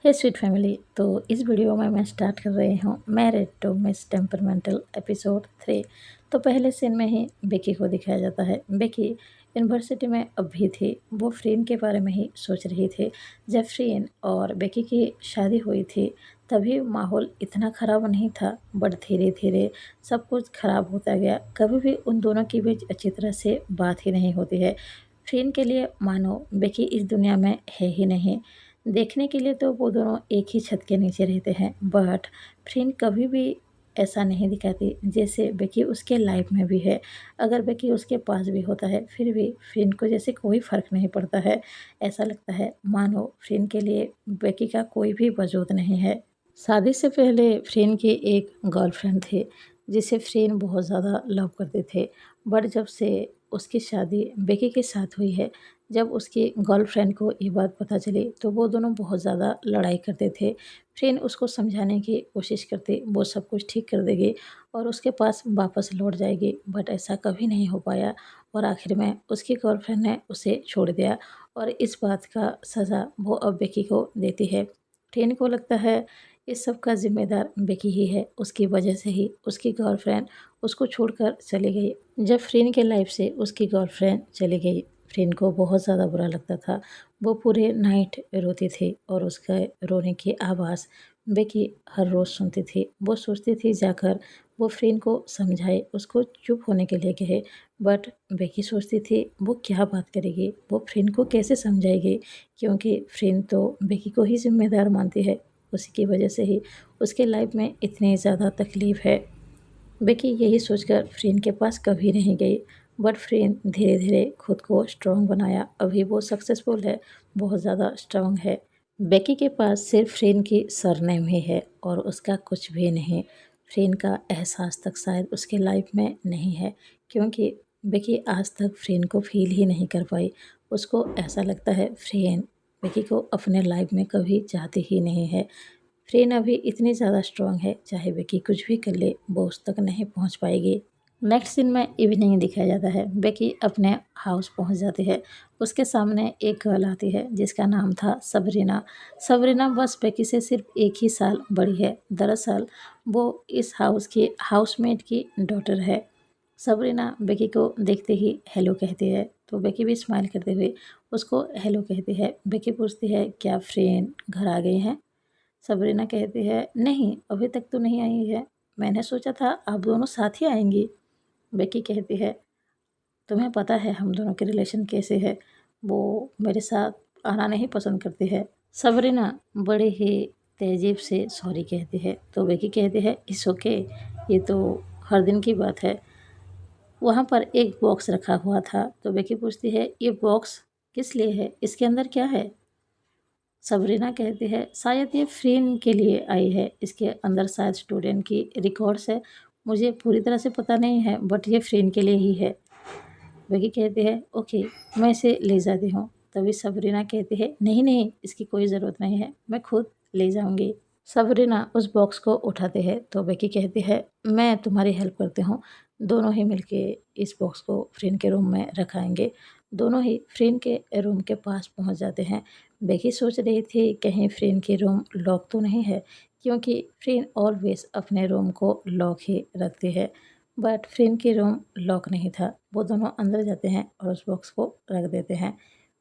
हे sweet family. तो इस video में मैं स्टार्ट कर रही हूँ married to miss temperamental episode 3। तो पहले सीन में ही बेकी को दिखाया जाता है। बेकी यूनिवर्सिटी में अब भी थी, वो फ्रीन के बारे में ही सोच रही थी। जब फ्रीन और बेकी की शादी हुई थी तभी माहौल इतना ख़राब नहीं था, बट धीरे धीरे सब कुछ ख़राब होता गया। कभी भी उन दोनों के बीच अच्छी तरह से बात ही नहीं होती है। फ्रीन के लिए मानो बेकी इस दुनिया में है ही नहीं। देखने के लिए तो वो दोनों एक ही छत के नीचे रहते हैं, बट फ्रेंड कभी भी ऐसा नहीं दिखाती जैसे बेकी उसके लाइफ में भी है। अगर बेकी उसके पास भी होता है फिर भी फ्रेंड को जैसे कोई फ़र्क नहीं पड़ता है। ऐसा लगता है मानो फ्रेंड के लिए बेकी का कोई भी वजूद नहीं है। शादी से पहले फ्रेंड की एक गर्लफ्रेंड थी जिसे फ्रेंड बहुत ज़्यादा लव करते थे, बट जब से उसकी शादी बेकी के साथ हुई है, जब उसकी गर्लफ्रेंड को ये बात पता चली तो वो दोनों बहुत ज़्यादा लड़ाई करते थे। फ्रेंड उसको समझाने की कोशिश करती, वो सब कुछ ठीक कर देगी और उसके पास वापस लौट जाएगी, बट ऐसा कभी नहीं हो पाया और आखिर में उसकी गर्लफ्रेंड ने उसे छोड़ दिया और इस बात का सज़ा वो अब बेकी को देती है। फ्रेंड को लगता है इस सब का ज़िम्मेदार बेकी ही है, उसकी वजह से ही उसकी गर्लफ्रेंड उसको छोड़कर चली गई। जब फ्रेंड के लाइफ से उसकी गर्लफ्रेंड चली गई, फ्रेंड को बहुत ज़्यादा बुरा लगता था। वो पूरे नाइट रोती थी और उसके रोने की आवाज़ बेकी हर रोज़ सुनती थी। वो सोचती थी जाकर वो फ्रेंड को समझाए, उसको चुप होने के लिए कहे, बट बेकी सोचती थी वो क्या बात करेगी, वो फ्रेंड को कैसे समझाएगी, क्योंकि फ्रेंड तो बेकी को ही ज़िम्मेदार मानती है। उसी की वजह से ही उसके लाइफ में इतनी ज़्यादा तकलीफ़ है। बेकी यही सोचकर फ्रेंड के पास कभी नहीं गई, बट फ्रेंड धीरे धीरे खुद को स्ट्रॉन्ग बनाया। अभी वो सक्सेसफुल है, बहुत ज़्यादा स्ट्रॉन्ग है। बेकी के पास सिर्फ फ्रेंड की सरनेम ही है और उसका कुछ भी नहीं। फ्रेंड का एहसास तक शायद उसके लाइफ में नहीं है, क्योंकि बेकी आज तक फ्रेंड को फील ही नहीं कर पाई। उसको ऐसा लगता है फ्रेंड बेकी को अपने लाइफ में कभी चाहती ही नहीं है। फ्रेंड अभी इतनी ज़्यादा स्ट्रॉन्ग है, चाहे बेकी कुछ भी कर ले वो उस तक नहीं पहुंच पाएगी। नेक्स्ट सीन में इवनिंग दिखाया जाता है। बेकी अपने हाउस पहुंच जाती है। उसके सामने एक गर्ल आती है जिसका नाम था सबरीना। सबरीना बस बेकी से सिर्फ एक ही साल बड़ी है। दरअसल वो इस हाउस की हाउसमेट की डॉटर है। सबरीना बेकी को देखते ही हेलो कहती है, तो बेकी भी स्माइल करते हुए उसको हेलो कहती है। बेकी पूछती है क्या फ्रेंड घर आ गई हैं। सबरीना कहती है नहीं, अभी तक तो नहीं आई है, मैंने सोचा था आप दोनों साथ ही आएंगी। बेकी कहती है तुम्हें पता है हम दोनों के रिलेशन कैसे है, वो मेरे साथ आना नहीं पसंद करती है। सबरीना बड़े ही तहजीब से सॉरी कहती है, तो बेकी कहती है इट्स ओके, ये तो हर दिन की बात है। वहाँ पर एक बॉक्स रखा हुआ था, तो बेकी पूछती है ये बॉक्स किस लिए है, इसके अंदर क्या है। सबरीना कहती है शायद ये फ्रेंड के लिए आई है, इसके अंदर शायद स्टूडेंट की रिकॉर्ड्स है, मुझे पूरी तरह से पता नहीं है, बट ये फ्रेंड के लिए ही है। बेकी कहती है ओके, मैं इसे ले जाती हूँ। तभी सबरीना कहती है नहीं नहीं, इसकी कोई ज़रूरत नहीं है, मैं खुद ले जाऊँगी। सबरीना उस बॉक्स को उठाते हैं, तो बेकी कहती है मैं तुम्हारी हेल्प करती हूँ। दोनों ही मिलके इस बॉक्स को फ्रेंड के रूम में रखाएंगे। दोनों ही फ्रेंड के रूम के पास पहुँच जाते हैं। बेकी सोच रही थी कहीं फ्रेंड की रूम लॉक तो नहीं है, क्योंकि फ्रेंड ऑलवेज अपने रूम को लॉक ही रखती है, बट फ्रेंड की रूम लॉक नहीं था। वो दोनों अंदर जाते हैं और उस बॉक्स को रख देते हैं।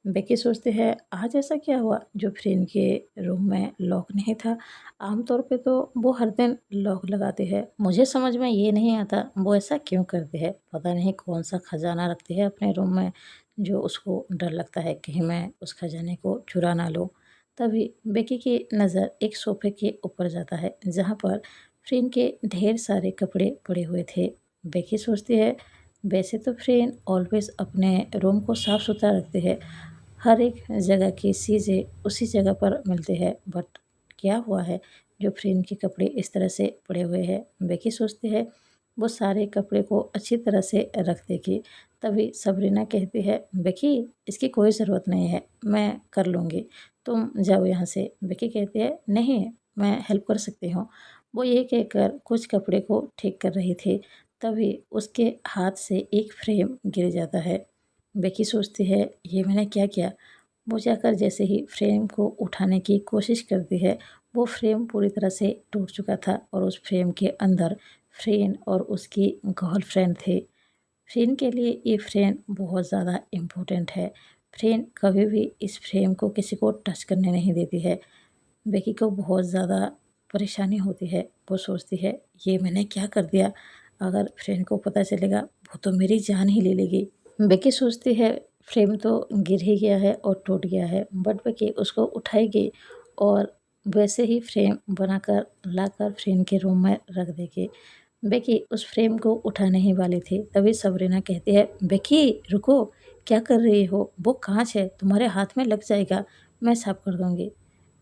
बेकी सोचती है आज ऐसा क्या हुआ जो फ्रेंड के रूम में लॉक नहीं था। आमतौर पे तो वो हर दिन लॉक लगाते हैं, मुझे समझ में ये नहीं आता वो ऐसा क्यों करते हैं। पता नहीं कौन सा खजाना रखती है अपने रूम में जो उसको डर लगता है कहीं मैं उस खजाने को चुरा ना लूँ। तभी बेकी की नज़र एक सोफे के ऊपर जाता है जहाँ पर फ्रेंड के ढेर सारे कपड़े पड़े हुए थे। बेकी सोचती है वैसे तो फ्रेंड ऑलवेज अपने रूम को साफ़ सुथरा रखते हैं, हर एक जगह की चीज़ें उसी जगह पर मिलती है, बट क्या हुआ है जो फ्रेंड के कपड़े इस तरह से पड़े हुए हैं। बेकी सोचती है वो सारे कपड़े को अच्छी तरह से रख देगी। तभी सबरीना कहती है बेकी इसकी कोई ज़रूरत नहीं है, मैं कर लूँगी, तुम जाओ यहाँ से। बेकी कहती है नहीं, मैं हेल्प कर सकती हूँ। वो ये कहकर कुछ कपड़े को ठीक कर रही थी, तभी उसके हाथ से एक फ्रेम गिर जाता है। बेकी सोचती है ये मैंने क्या किया, वो जाकर जैसे ही फ्रेम को उठाने की कोशिश करती है, वो फ्रेम पूरी तरह से टूट चुका था और उस फ्रेम के अंदर फ्रेन और उसकी गर्लफ्रेंड थे। फ्रेन के लिए ये फ्रेम बहुत ज़्यादा इम्पोर्टेंट है। फ्रेन कभी भी इस फ्रेम को किसी को टच करने नहीं देती है। बेकी को बहुत ज़्यादा परेशानी होती है। वो सोचती है, ये मैंने क्या कर दिया? अगर फ्रेन को पता चलेगा, वो तो मेरी जान ही ले लेगी। बेकी सोचती है, फ्रेम तो गिर ही गया है और टूट गया है, बट बेकी उसको उठाएगी और वैसे ही फ्रेम बनाकर लाकर फ्रेम के रूम में रख देगी। बेकी उस फ्रेम को उठाने ही वाली थी, तभी सबरीना कहती है, बेकी रुको, क्या कर रही हो? वो कांच है, तुम्हारे हाथ में लग जाएगा, मैं साफ कर दूंगी।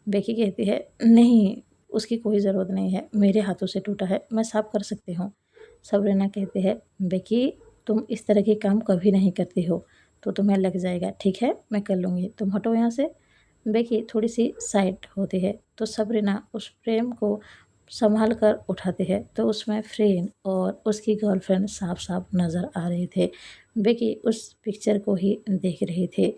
बेकी कहती है, नहीं, उसकी कोई ज़रूरत नहीं है, मेरे हाथों से टूटा है, मैं साफ कर सकती हूँ। सबरीना कहती है, बेकी तुम इस तरह के काम कभी नहीं करती हो, तो तुम्हें लग जाएगा, ठीक है मैं कर लूँगी, तुम हटो यहाँ से। बेकी थोड़ी सी साइड होती है, तो सबरीना उस फ्रेम को संभाल कर उठाती है, तो उसमें फ्रेम और उसकी गर्लफ्रेंड साफ साफ नज़र आ रहे थे। बेकी उस पिक्चर को ही देख रही थी।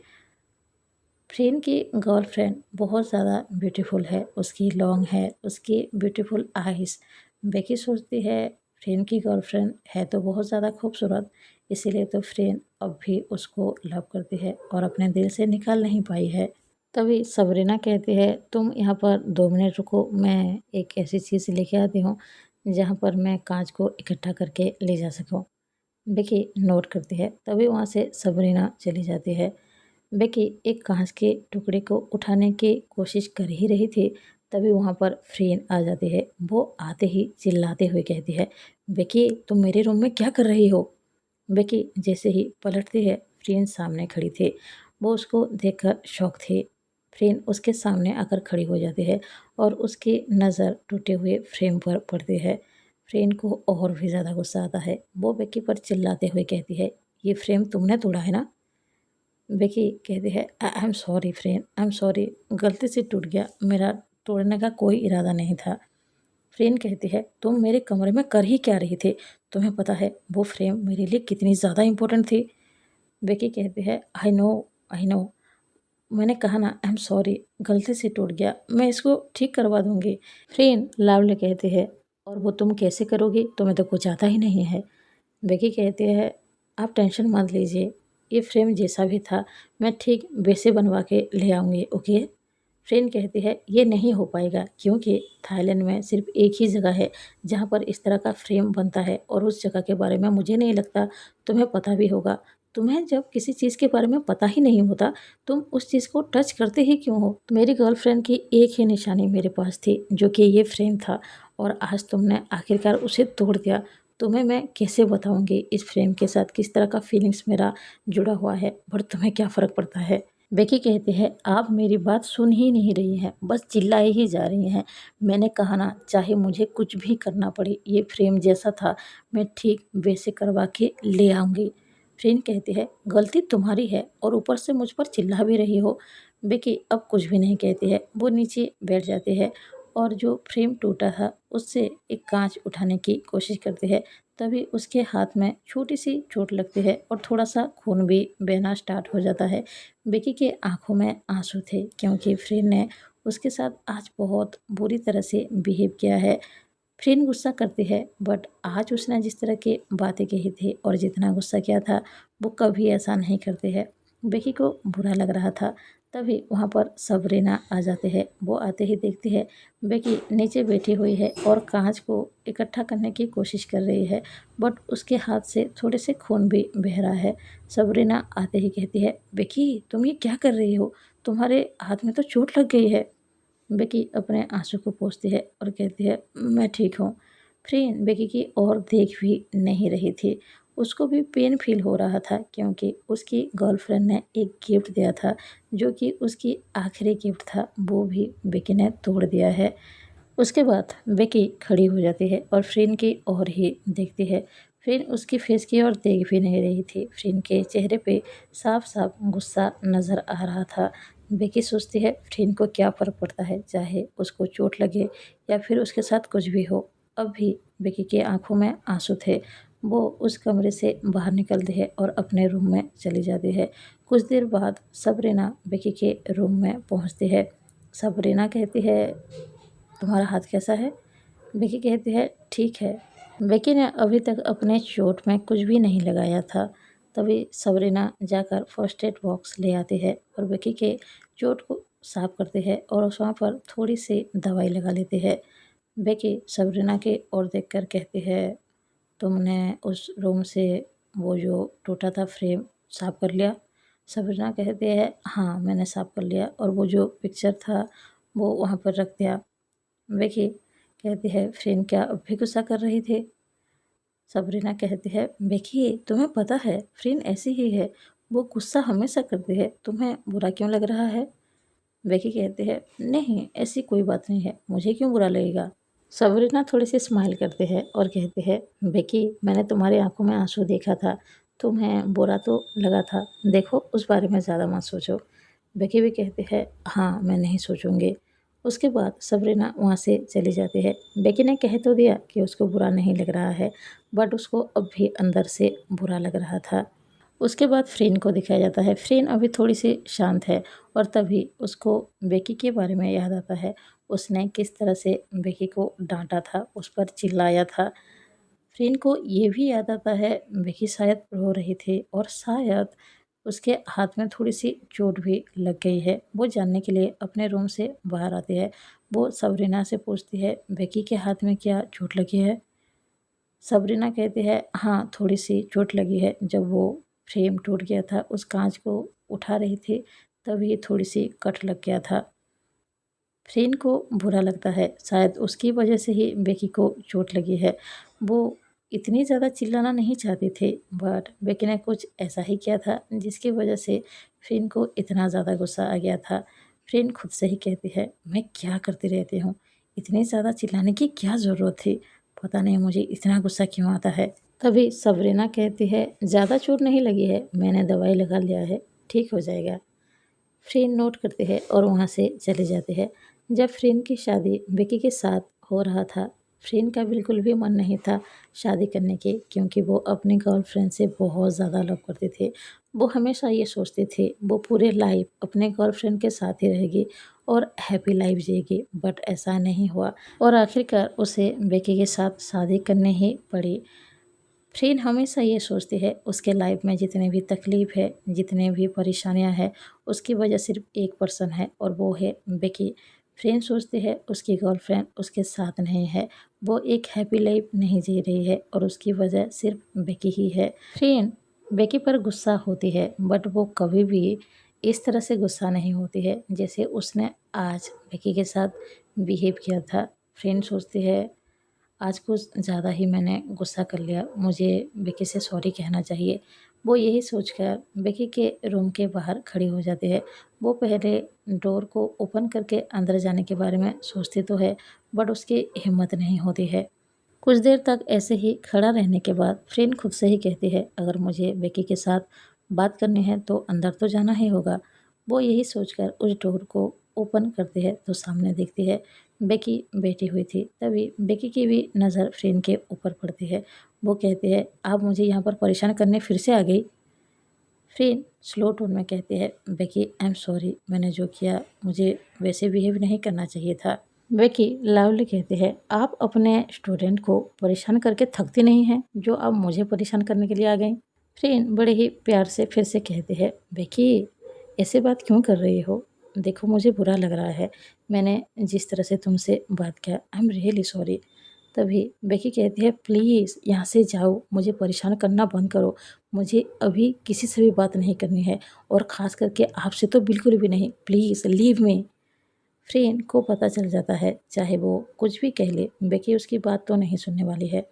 फ्रेन की गर्लफ्रेंड बहुत ज़्यादा ब्यूटीफुल है, उसकी लॉन्ग है, उसकी ब्यूटीफुल आइज़। बेकी सोचती है, फ्रेन की गर्लफ्रेंड है तो बहुत ज़्यादा खूबसूरत, इसीलिए तो फ्रेन अब भी उसको लव करती है और अपने दिल से निकाल नहीं पाई है। तभी सबरीना कहती है, तुम यहाँ पर 2 मिनट रुको, मैं एक ऐसी चीज़ लेके आती हूँ जहाँ पर मैं कांच को इकट्ठा करके ले जा सकूँ। बेकी नोट करती है, तभी वहाँ से सबरीना चली जाती है। बेकी एक कांच के टुकड़े को उठाने की कोशिश कर ही रही थी, तभी वहाँ पर फ्रेन आ जाती है। वो आते ही चिल्लाते हुए कहती है, बेकी तुम मेरे रूम में क्या कर रही हो? बेकी जैसे ही पलटती है, फ्रेन सामने खड़ी थी। वो उसको देखकर शॉक थी। फ्रेन उसके सामने आकर खड़ी हो जाती है और उसकी नज़र टूटे हुए फ्रेम पर पड़ती है। फ्रेन को और भी ज़्यादा गुस्सा आता है। वो बेकी पर चिल्लाते हुए कहती है, ये फ्रेम तुमने तोड़ा है ना? बेकी कहती है, I am sorry friend, I am sorry, गलती से टूट गया, मेरा तोड़ने का कोई इरादा नहीं था। फ्रेंड कहती है, तुम मेरे कमरे में कर ही क्या रही थी? तुम्हें पता है वो फ्रेम मेरे लिए कितनी ज़्यादा इम्पोर्टेंट थी? बेकी कहती है, आई नो, मैंने कहा ना, आई एम सॉरी, गलती से टूट गया, मैं इसको ठीक करवा दूंगी। फ्रेंड लावली कहती है, और वो तुम कैसे करोगी? तुम्हें तो कुछ आता ही नहीं है। बेकी कहती है, आप टेंशन मत लीजिए, ये फ्रेम जैसा भी था मैं ठीक वैसे बनवा के ले आऊँगी, ओके? फ्रेंड कहती है, ये नहीं हो पाएगा क्योंकि थाईलैंड में सिर्फ एक ही जगह है जहाँ पर इस तरह का फ्रेम बनता है और उस जगह के बारे में मुझे नहीं लगता तुम्हें पता भी होगा। तुम्हें जब किसी चीज़ के बारे में पता ही नहीं होता, तुम उस चीज़ को टच करते ही क्यों हो? मेरी गर्लफ्रेंड की एक ही निशानी मेरे पास थी, जो कि ये फ्रेम था, और आज तुमने आखिरकार उसे तोड़ दिया। तुम्हें मैं कैसे बताऊँगी इस फ्रेम के साथ किस तरह का फीलिंग्स मेरा जुड़ा हुआ है, पर तुम्हें क्या फ़र्क पड़ता है? बेकी कहती है, आप मेरी बात सुन ही नहीं रही हैं, बस चिल्लाए ही जा रही हैं। मैंने कहा ना, चाहे मुझे कुछ भी करना पड़े, ये फ्रेम जैसा था मैं ठीक वैसे करवा के ले आऊँगी। फ्रेंड कहती है, गलती तुम्हारी है और ऊपर से मुझ पर चिल्ला भी रही हो। बेकी अब कुछ भी नहीं कहती है, वो नीचे बैठ जाती है और जो फ्रेम टूटा था उससे एक कांच उठाने की कोशिश करती है। तभी उसके हाथ में छोटी सी चोट लगती है और थोड़ा सा खून भी बहना स्टार्ट हो जाता है। बेकी के आंखों में आंसू थे क्योंकि फ्रेंड ने उसके साथ आज बहुत बुरी तरह से बिहेव किया है। फ्रेंड गुस्सा करती है, बट आज उसने जिस तरह की बातें कही थी और जितना गुस्सा किया था, वो कभी ऐसा नहीं करते हैं। बेकी को बुरा लग रहा था, तभी वहाँ पर सबरीना आ जाते हैं। वो आते ही देखती है बेकी नीचे बैठी हुई है और कांच को इकट्ठा करने की कोशिश कर रही है, बट उसके हाथ से थोड़े से खून भी बह रहा है। सबरीना आते ही कहती है, बेकी तुम ये क्या कर रही हो? तुम्हारे हाथ में तो चोट लग गई है। बेकी अपने आंसू को पोंछती है और कहती है, मैं ठीक हूँ। फ्रेंड बेकी की ओर देख भी नहीं रही थी। उसको भी पेन फील हो रहा था क्योंकि उसकी गर्लफ्रेंड ने एक गिफ्ट दिया था, जो कि उसकी आखिरी गिफ्ट था, वो भी बेकी ने तोड़ दिया है। उसके बाद बेकी खड़ी हो जाती है और फ्रेंड की ओर ही देखती है। फ्रेंड उसकी फेस की ओर देख भी नहीं रही थी। फ्रेंड के चेहरे पे साफ साफ गुस्सा नज़र आ रहा था। बेकी सोचती है, फ्रेंड को क्या फ़र्क पड़ता है, चाहे उसको चोट लगे या फिर उसके साथ कुछ भी हो। अब भी बेकी की आंखों में आंसू थे। वो उस कमरे से बाहर निकलती है और अपने रूम में चली जाती है। कुछ देर बाद सबरीना बेकी के रूम में पहुंचती है। सबरीना कहती है, तुम्हारा हाथ कैसा है? बेकी कहती है, ठीक है। बेकी ने अभी तक अपने चोट में कुछ भी नहीं लगाया था। तभी सबरीना जाकर फर्स्ट एड बॉक्स ले आती है और बेकी के चोट को साफ करती है और उस वहाँ पर थोड़ी सी दवाई लगा लेती है। बेकी सबरीना की ओर देखकर कहती है, तुमने उस रूम से वो जो टूटा था फ्रेम साफ कर लिया? सबरीना कहती है, हाँ मैंने साफ कर लिया और वो जो पिक्चर था वो वहाँ पर रख दिया। बेकी कहती है, फ्रेम क्या अब भी गुस्सा कर रही थी? सबरीना कहती है, बेकी तुम्हें पता है फ्रेन ऐसी ही है, वो गुस्सा हमेशा करती है, तुम्हें बुरा क्यों लग रहा है? बेकी कहती है, नहीं ऐसी कोई बात नहीं है, मुझे क्यों बुरा लगेगा? सबरीना थोड़ी सी स्माइल करती है और कहती है, बेकी मैंने तुम्हारी आंखों में आंसू देखा था, तुम्हें बुरा तो लगा था, देखो उस बारे में ज़्यादा मत सोचो। बेकी भी कहती है, हाँ मैं नहीं सोचूंगी। उसके बाद सबरीना वहाँ से चली जाती है। बेकी ने कह तो दिया कि उसको बुरा नहीं लग रहा है, बट उसको अब भी अंदर से बुरा लग रहा था। उसके बाद फ्रेन को दिखाया जाता है। फ्रेन अभी थोड़ी सी शांत है और तभी उसको बेकी के बारे में याद आता है। उसने किस तरह से बेकी को डांटा था, उस पर चिल्लाया था। फ्रेन को ये भी याद आता है बेकी शायद रो रही थी और शायद उसके हाथ में थोड़ी सी चोट भी लग गई है। वो जानने के लिए अपने रूम से बाहर आती है। वो सबरीना से पूछती है, बेकी के हाथ में क्या चोट लगी है? सबरीना कहती है, हाँ थोड़ी सी चोट लगी है, जब वो फ्रेम टूट गया था उस कांच को उठा रही थी तभी थोड़ी सी कट लग गया था। फ्रेन को बुरा लगता है, शायद उसकी वजह से ही बेकी को चोट लगी है। वो इतनी ज़्यादा चिल्लाना नहीं चाहती थी, बट बेकी ने कुछ ऐसा ही किया था जिसकी वजह से फ्रेन को इतना ज़्यादा गुस्सा आ गया था। फ्रेन खुद से ही कहती है, मैं क्या करती रहती हूँ, इतनी ज़्यादा चिल्लाने की क्या ज़रूरत थी, पता नहीं मुझे इतना गुस्सा क्यों आता है। तभी सबरीना कहती है, ज़्यादा चोट नहीं लगी है, मैंने दवाई लगा लिया है, ठीक हो जाएगा। फ्रेन नोट करती है और वहाँ से चली जाती है। जब फ्रेन की शादी विकी के साथ हो रहा था, फ्रेन का बिल्कुल भी मन नहीं था शादी करने की, क्योंकि वो अपनी गर्लफ्रेंड से बहुत ज़्यादा लव करती थी। वो हमेशा ये सोचती थी वो पूरे लाइफ अपने गर्लफ्रेंड के साथ ही रहेगी और हैप्पी लाइफ जिएगी, बट ऐसा नहीं हुआ और आखिरकार उसे विकी के साथ शादी करनी ही पड़ी। फ्रेंड हमेशा ये सोचती है उसके लाइफ में जितने भी तकलीफ़ है, जितने भी परेशानियां हैं, उसकी वजह सिर्फ एक पर्सन है और वो है बेकी। फ्रेंड सोचती है उसकी गर्लफ्रेंड उसके साथ नहीं है, वो एक हैप्पी लाइफ नहीं जी रही है और उसकी वजह सिर्फ बेकी ही है। फ्रेंड बेकी पर गुस्सा होती है, बट वो कभी भी इस तरह से गुस्सा नहीं होती है जैसे उसने आज बेकी के साथ बिहेव किया था। फ्रेंड सोचती है, आज कुछ ज़्यादा ही मैंने गुस्सा कर लिया, मुझे बेकी से सॉरी कहना चाहिए। वो यही सोचकर बेकी के रूम के बाहर खड़ी हो जाती है। वो पहले डोर को ओपन करके अंदर जाने के बारे में सोचती तो है, बट उसकी हिम्मत नहीं होती है। कुछ देर तक ऐसे ही खड़ा रहने के बाद फ्रेंड खुद से ही कहती है, अगर मुझे बेकी के साथ बात करनी है तो अंदर तो जाना ही होगा। वो यही सोचकर उस डोर को ओपन करती है तो सामने देखती है बेकी बैठी हुई थी। तभी बेकी की भी नज़र फ्रेंड के ऊपर पड़ती है। वो कहती है, आप मुझे यहाँ पर परेशान करने फिर से आ गई? फ्रेंड स्लो टोन में कहती है, बेकी आई एम सॉरी, मैंने जो किया मुझे वैसे बिहेव नहीं करना चाहिए था। बेकी लाउडली कहती है, आप अपने स्टूडेंट को परेशान करके थकती नहीं हैं जो आप मुझे परेशान करने के लिए आ गई। फ्रेंड बड़े ही प्यार से फिर से कहती है, बेकी ऐसे बात क्यों कर रही हो? देखो मुझे बुरा लग रहा है, मैंने जिस तरह से तुमसे बात किया, आई एम रियली सॉरी। तभी बेकी कहती है, प्लीज़ यहाँ से जाओ, मुझे परेशान करना बंद करो, मुझे अभी किसी से भी बात नहीं करनी है और ख़ास करके आपसे तो बिल्कुल भी नहीं, प्लीज़ लीव मी। फ्रेंड को पता चल जाता है चाहे वो कुछ भी कह ले, बेकी उसकी बात तो नहीं सुनने वाली है।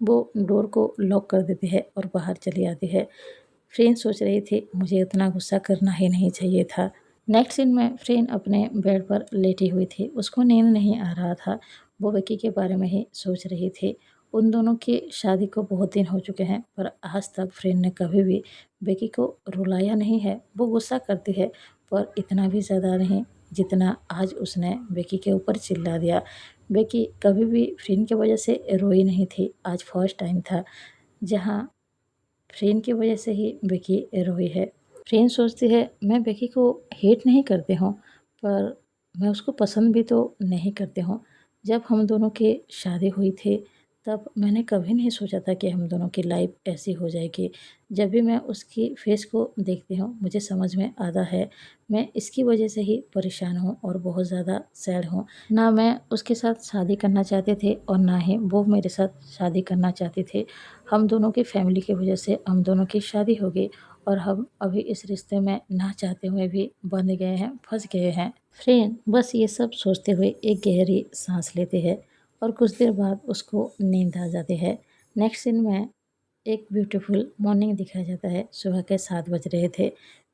वो डोर को लॉक कर देती है और बाहर चली आती है। फ्रेंड सोच रही थी मुझे इतना गुस्सा करना ही नहीं चाहिए था। नेक्स्ट सीन में फ्रेंड अपने बेड पर लेटी हुई थी, उसको नींद नहीं आ रहा था। वो बेकी के बारे में ही सोच रही थी। उन दोनों की शादी को बहुत दिन हो चुके हैं, पर आज तक फ्रेंड ने कभी भी बेकी को रुलाया नहीं है। वो गुस्सा करती है, पर इतना भी ज़्यादा नहीं जितना आज उसने बेकी के ऊपर चिल्ला दिया। बेकी कभी भी फ्रेंड की वजह से रोई नहीं थी, आज फर्स्ट टाइम था जहाँ फ्रेन की वजह से ही बेकी रोई है। फ्रेन सोचती है मैं बेकी को हेट नहीं करती हूँ, पर मैं उसको पसंद भी तो नहीं करती हूँ। जब हम दोनों की शादी हुई थी तब मैंने कभी नहीं सोचा था कि हम दोनों की लाइफ ऐसी हो जाएगी। जब भी मैं उसकी फेस को देखती हूँ मुझे समझ में आता है मैं इसकी वजह से ही परेशान हूँ और बहुत ज़्यादा सैड हूँ। ना मैं उसके साथ शादी करना चाहते थे और ना ही वो मेरे साथ शादी करना चाहते थे। हम दोनों की फैमिली की वजह से हम दोनों की शादी हो गई और हम अभी इस रिश्ते में ना चाहते हुए भी बंध गए हैं, फंस गए हैं। फ्रेंड बस ये सब सोचते हुए एक गहरी सांस लेते हैं और कुछ देर बाद उसको नींद आ जाती है। नेक्स्ट सीन में एक ब्यूटीफुल मॉर्निंग दिखाया जाता है। सुबह के 7 बज रहे थे।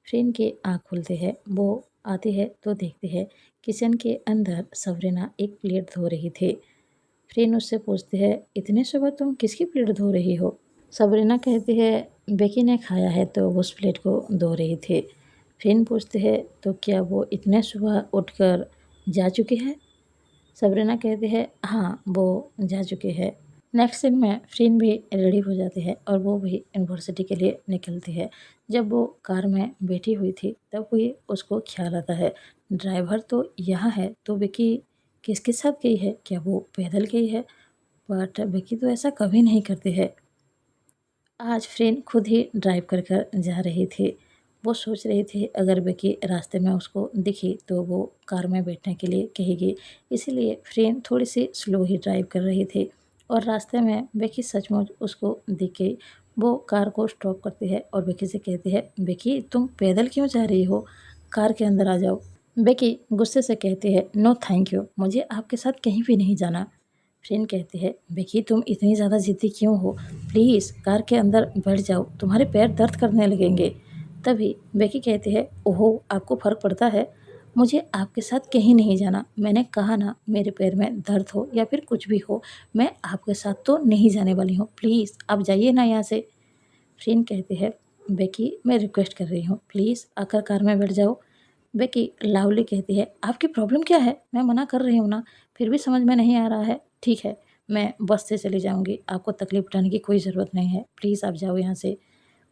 फ्रेंड की आँख खुलती है, वो आती है तो देखती है किचन के अंदर सबरीना एक प्लेट धो रही थी। फ्रेंड उससे पूछती है इतने सुबह तुम किसकी प्लेट धो रही हो? सबरीना कहती है बेकी ने खाया है तो वो उस प्लेट को धो रही थी। फ्रेंड पूछती है तो क्या वो इतने सुबह उठकर जा चुकी है? सबरीना कहती है हाँ वो जा चुकी है। नेक्स्ट सीन में फ्रेंड भी रेडी हो जाती है और वो भी यूनिवर्सिटी के लिए निकलती है। जब वो कार में बैठी हुई थी तब कोई उसको ख्याल आता है ड्राइवर तो यहाँ है तो विकी किसके साथ गई है? क्या वो पैदल गई है? बट विकी तो ऐसा कभी नहीं करती है। आज फ्रेंड खुद ही ड्राइव कर कर जा रही थी। वो सोच रही थी अगर विकी रास्ते में उसको दिखी तो वो कार में बैठने के लिए कहेगी, इसीलिए फ्रेंड थोड़ी सी स्लो ही ड्राइव कर रही थी और रास्ते में विकी सचमुच उसको दिख गई। वो कार को स्टॉप करती है और विकी से कहती है विकी तुम पैदल क्यों जा रही हो? कार के अंदर आ जाओ। विकी गुस्से से कहती है नो थैंक यू, मुझे आपके साथ कहीं भी नहीं जाना। फ्रेंड कहती है विकी तुम इतनी ज़्यादा ज़िद्दी क्यों हो? प्लीज़ कार के अंदर बैठ जाओ, तुम्हारे पैर दर्द करने लगेंगे। तभी विकी कहती है ओहो आपको फ़र्क पड़ता है? मुझे आपके साथ कहीं नहीं जाना। मैंने कहा ना मेरे पैर में दर्द हो या फिर कुछ भी हो मैं आपके साथ तो नहीं जाने वाली हूँ। प्लीज़ आप जाइए ना यहाँ से। फ्रेंड कहती है विकी मैं रिक्वेस्ट कर रही हूँ प्लीज़ आकर कार में बैठ जाओ। विकी लाउडली कहती है आपकी प्रॉब्लम क्या है? मैं मना कर रही हूँ ना, फिर भी समझ में नहीं आ रहा है। ठीक है मैं बस से चली जाऊँगी, आपको तकलीफ़ उठाने की कोई ज़रूरत नहीं है, प्लीज़ आप जाओ यहाँ से।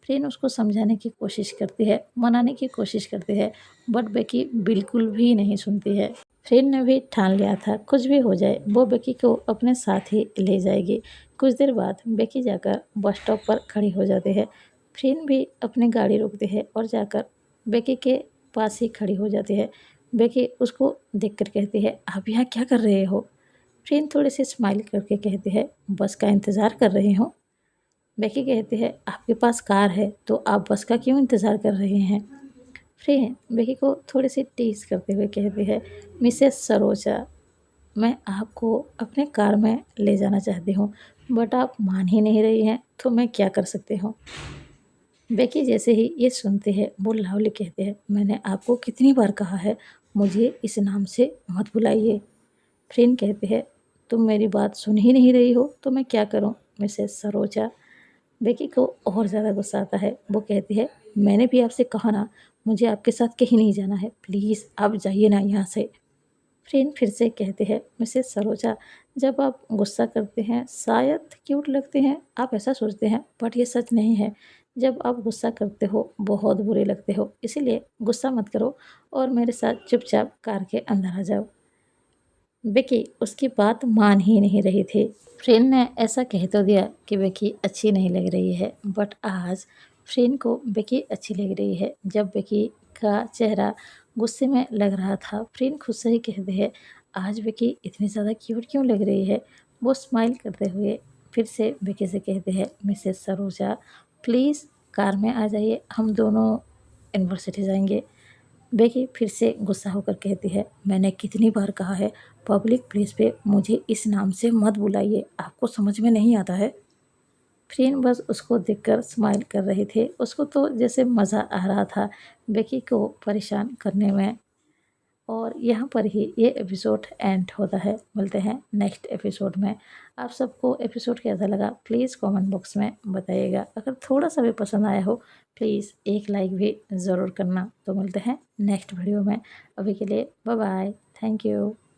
फ्रेंड उसको समझाने की कोशिश करती है, मनाने की कोशिश करती है, बट विकी बिल्कुल भी नहीं सुनती है। फ्रेंड ने भी ठान लिया था कुछ भी हो जाए वो विकी को अपने साथ ही ले जाएगी। कुछ देर बाद विकी जाकर बस स्टॉप पर खड़ी हो जाती है। फ्रेंड भी अपनी गाड़ी रोकती है और जाकर विकी के पास ही खड़ी हो जाती है। विकी उसको देखकर कहती है आप यहाँ क्या कर रहे हो? फ्रेंड थोड़ी सी स्माइल करके कहती है बस का इंतज़ार कर रही हूँ। विकी कहती है आपके पास कार है तो आप बस का क्यों इंतज़ार कर रहे हैं? फ्रेंड विकी को थोड़ी सी टीज करते हुए कहती है मिसेस सरोजा मैं आपको अपने कार में ले जाना चाहती हूँ बट आप मान ही नहीं रही हैं तो मैं क्या कर सकती हूँ। बेकी जैसे ही ये सुनते हैं वो लावली कहते हैं मैंने आपको कितनी बार कहा है मुझे इस नाम से मत बुलाइए। फ्रेंड कहते हैं तुम मेरी बात सुन ही नहीं रही हो तो मैं क्या करूँ मिसेस सरोजा। बेकी को और ज़्यादा गुस्सा आता है। वो कहती है मैंने भी आपसे कहा ना मुझे आपके साथ कहीं नहीं जाना है, प्लीज़ आप जाइए ना यहाँ से। फ्रेंड फिर से कहते हैं मिसेस सरोजा जब आप गुस्सा करते हैं शायद क्यूट लगते हैं, आप ऐसा सोचते हैं बट ये सच नहीं है। जब आप गुस्सा करते हो बहुत बुरे लगते हो, इसीलिए गुस्सा मत करो और मेरे साथ चुपचाप कार के अंदर आ जाओ। विकी उसकी बात मान ही नहीं रही थी। फ्रेंड ने ऐसा कह तो दिया कि विकी अच्छी नहीं लग रही है बट आज फ्रेंड को विकी अच्छी लग रही है। जब विकी का चेहरा गुस्से में लग रहा था फ्रेंड खुद से ही कहते हैं आज विकी इतनी ज़्यादा क्यूट क्यों लग रही है। वो स्माइल करते हुए फिर से विकी से कहते हैं मिसेस सरोजा प्लीज़ कार में आ जाइए हम दोनों यूनिवर्सिटी जाएंगे। बेकी फिर से गुस्सा होकर कहती है मैंने कितनी बार कहा है पब्लिक प्लेस पे मुझे इस नाम से मत बुलाइए, आपको समझ में नहीं आता है। फ्रेंड बस उसको देखकर स्माइल कर रहे थे, उसको तो जैसे मज़ा आ रहा था बेकी को परेशान करने में। और यहाँ पर ही ये एपिसोड एंड होता है। मिलते हैं नेक्स्ट एपिसोड में। आप सबको एपिसोड कैसा लगा प्लीज़ कमेंट बॉक्स में बताइएगा। अगर थोड़ा सा भी पसंद आया हो प्लीज़ एक लाइक भी ज़रूर करना। तो मिलते हैं नेक्स्ट वीडियो में। अभी के लिए बाय बाय, थैंक यू।